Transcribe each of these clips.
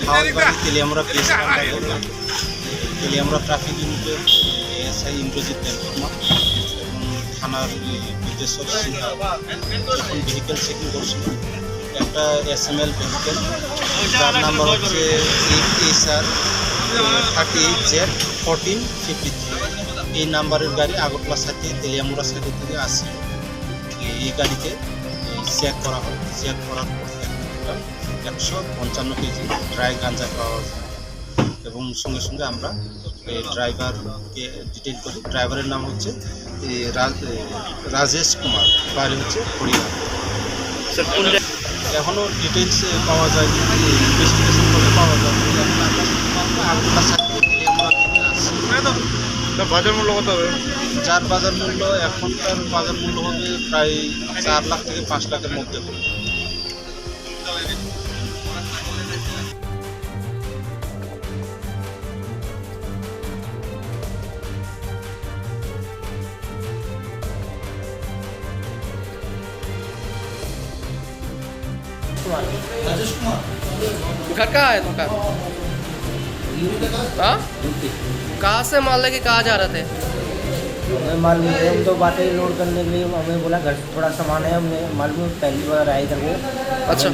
Hawaibari Teliamura PS Teliamura traffic ইউনিটের ASI Indrajit Debbarma এবং থানার বিদ্যেশ্বর সিনহা যখন ভেহিকেল চেকিং করছিল একটা এসএমএল ভেহিকেল যার নাম্বার হচ্ছে KHORANG 38Z1453 এই নাম্বারের গাড়ি আগরতলা সাইডে তেলিয়ামুড়া সাইডে থেকে আসছিল। এই গাড়িতে চেক করা হয়, চেক করার পর 155 কেজি ড্রাই গাঁজা পাওয়া যায় এবং সঙ্গে সঙ্গে আমরা ড্রাইভারকে ডিটেইল করি। ড্রাইভারের নাম হচ্ছে রাজেশ কুমার, বাড়ি হচ্ছে হরিয়ানা। এখনও ডিটেলস পাওয়া যায়নি, ইনভেস্টিগেশন করে পাওয়া যাবে। আগরতলা সাইড থেকে আসছে। বাজার মূল্য কত হবে? যার বাজার মূল্য এখনকার বাজার মূল্য হবে প্রায় 4 লাখ থেকে 5 লাখের মধ্যে হবে। घर कहाँ है तुमका? हाँ? कहाँ से माल लेके कहाँ जा रहे थे? हमें मालूम है, हम तो बातें लोड करने के लिए हमें बोला घर से थोड़ा सामान है, हमने मालूम पहली बार आए इधर वो। अच्छा,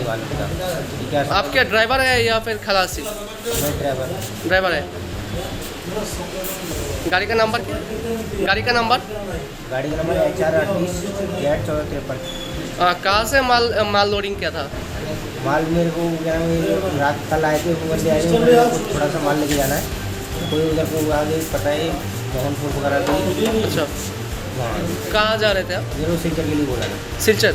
ठीक है। आप क्या ड्राइवर है या फिर खलासी? मैं ड्राइवर है। गाड़ी का नंबर क्या? गाड़ी का नंबर HR 38Z1453। कहाँ से माल लोडिंग किया था? माल मेरे को क्या रात कल आए थे, वो बंदे आए थे, थोड़ा सा माल लेके जाना है। कोई उधर को आगे पता है मोहनपुर वगैरह। अच्छा, कहाँ जा रहे थे आप? सिलचर के लिए बोला था। सिलचर?